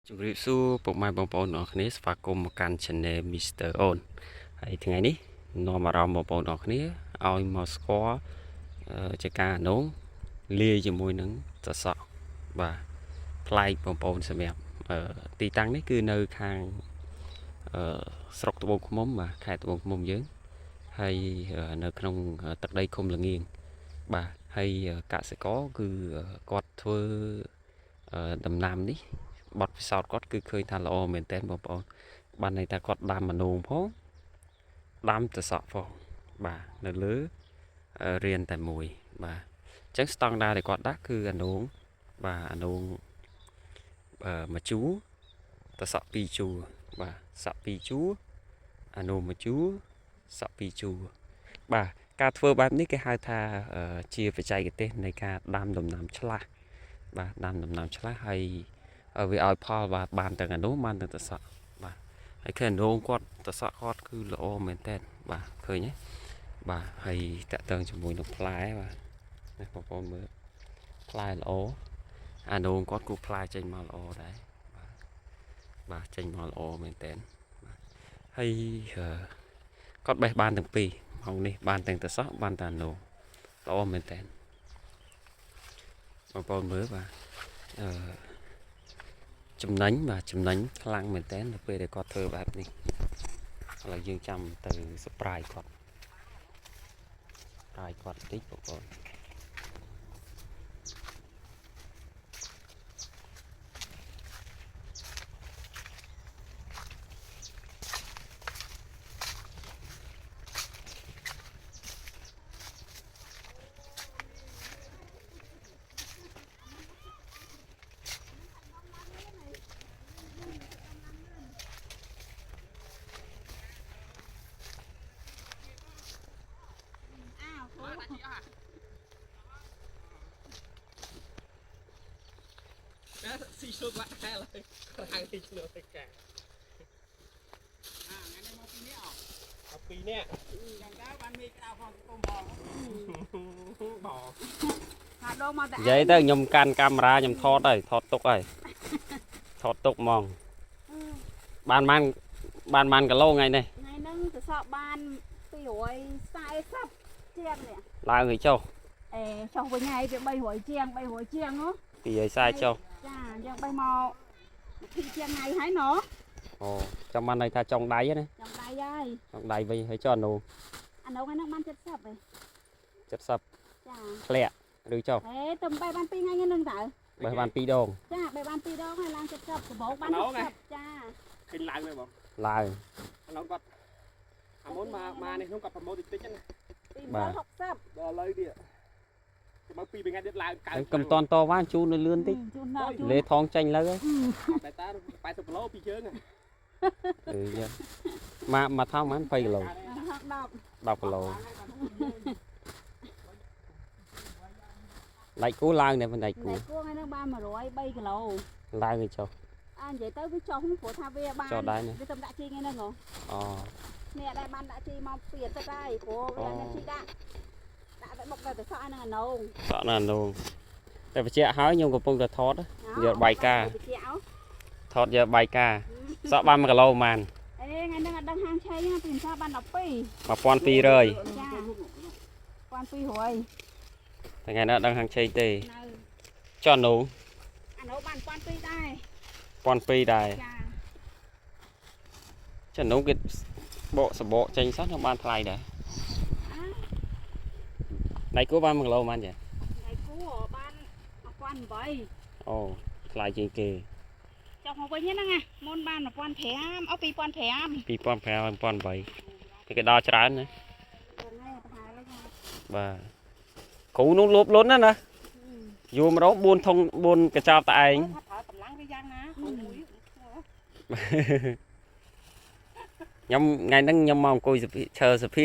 ជម្រាបសួរពុកម៉ែបងប្អូនអរគ្នាស្វាគមន៍មកកាន់ Channel Mr. On ហើយថ្ងៃនេះនាំអារម្មណ៍បងប្អូនអរគ្នាឲ្យមកស្គាល់ជាការអនុលាយជាមួយនឹងសសក់បាទប្លែកបងប្អូនសម្រាប់ទីតាំងនេះគឺនៅខាងស្រុកត្បូងឃ្មុំបាទខេត្តត្បូងឃ្មុំយើងហើយនៅក្នុងទឹកដីឃុំល្ងៀងបាទហើយកសិករគឺគាត់ធ្វើដំណាំនេះបទពិសោធន៍គាត់គឺឃើញថាល្អមែនតើបងប្អូនបានន័យថាគាត់ដាំមនូងផងដាំតសក់ផងបាទនៅលើរៀនតែមួយបាទអញ្ចឹងស្តង់ដារដែលគាត់ដាក់គឺអានូងបាទអានូងមួយជួរតសក់2ជួរបាទសក់2ជួរអានូងមួយជួរសក់2ជួរបាទការធ្វើបែបនេះគេហៅថាជាបច្ចេកទេសនៃការដាំដំណាំឆ្លាស់បាទដាំដំណាំឆ្លាស់ហើយវាឲ្យផលបាទបានទាំងអានោះបានទាំងតសក់បាទហើយឃើញអានោះគាត់តសក់គាត់គឺល្អមែនតើបាទឃើញទេបាទហើយតាក់ទងជាមួយនឹងផ្លែបាទនេះបងប្អូនមើលផ្លែល្អអានោះគាត់គូផ្លែចេញមកល្អដែរបាទចេញមកល្អមែនតើបាទហើយគាត់បេះបានទាំងពីរម៉ោងនេះបានទាំងតសក់បានទាំងអានោះល្អមែនតើបងប្អូនមើលបាទចំណេញបាទចំណេញខ្លាំងមែនតើនៅពេលដែលគាត់ធ្វើបែបនេះឥឡូវយើងចាំទៅសប្រៃគាត់បន្តិចបងប្អូនស៊ីឈ្លុកបាក់ខែឡើយខាងស៊ីឈ្លុកទៅកាថ្ងៃនេះមកពីនេះអត់ពីនេះយ៉ាងដែរបានមេក្តៅផងគុំផងបងថាដងមកតែនិយាយទៅខ្ញុំកាន់កាមេរ៉ាខ្ញុំថតហើយថតទុកហើយថតទុកហ្មងបានគីឡូថ្ងៃនេះថ្ងៃហ្នឹងទៅសក់បាន240ជាងនេះឡើងឲ្យចុះចុះវិញហើយវា300ជាងហ៎240ចុះចាយើងបីមក20ជាងថ្ងៃហើយណ៎អូចាំបានន័យថាចុងដៃណាចុងដៃហើយចុងដៃវិញហើយចុះអានោះហ្នឹងបាន70ហ៎70ចាធ្លាក់ឬចុះទៅបែបាន2ថ្ងៃហ្នឹងតើបែបាន2ដងចាបែបាន2ដងហើយឡើង70ដំបូងបាន70ចាឃើញឡើងទេបងឡើងឥឡូវគាត់អាមុនមកនេះខ្ញុំគាត់ប្រម៉ូទតិចណា260ដល់ឥឡូវទៀតមកពីថ្ងៃទៀតឡើងកើកំតន់តវ៉ាជូននៅលឿនតិចលេថងចេញលើហើយតែតា80គីឡូពីជើងមកថងបាន20គីឡូ10គីឡូដៃគូឡើងដែរមិនដៃគូថ្ងៃហ្នឹងបាន103គីឡូឡើងទៅចុះនិយាយទៅវាចុះព្រោះថាវាបានវាទៅដាក់ជីថ្ងៃហ្នឹងអូនេះដែរបានដាក់ជីមកពីទឹកហើយព្រោះវាអ្នកជីដាក់តែបុកទៅសក់ហ្នឹងអានោះសក់ណានោះតែបញ្ជាក់ហើយខ្ញុំកំពុងតែថតយកបាយការថតយកបាយការសក់បាន1គីឡូប៉ុន្មានថ្ងៃហ្នឹងអត់ដឹងហាងឆៃពីសាបាន12 1200ចា1200ថ្ងៃនេះអត់ដឹងហាងឆៃទេចុះអានោះបាន1200ដែរ1200ដែរចានោះគេបកសបកចេញសោះខ្ញុំបានថ្លៃដែរដៃគូបាន1គីឡូប៉ុន្មានចាដៃគូបាន1800អូថ្លៃជាងគេចុះមកវិញហ្នឹងណាមុនបាន1500អូ2500 2008គេដល់ច្រើនណាបាទគ្រូនោះលូបលុនណាយួរ100 4ធុង4កញ្ចប់តែឯងកម្លាំងវាយ៉ាងណាខ្ញុំថ្ងៃហ្នឹងខ្ញុំមកអង្គុយឈើសភា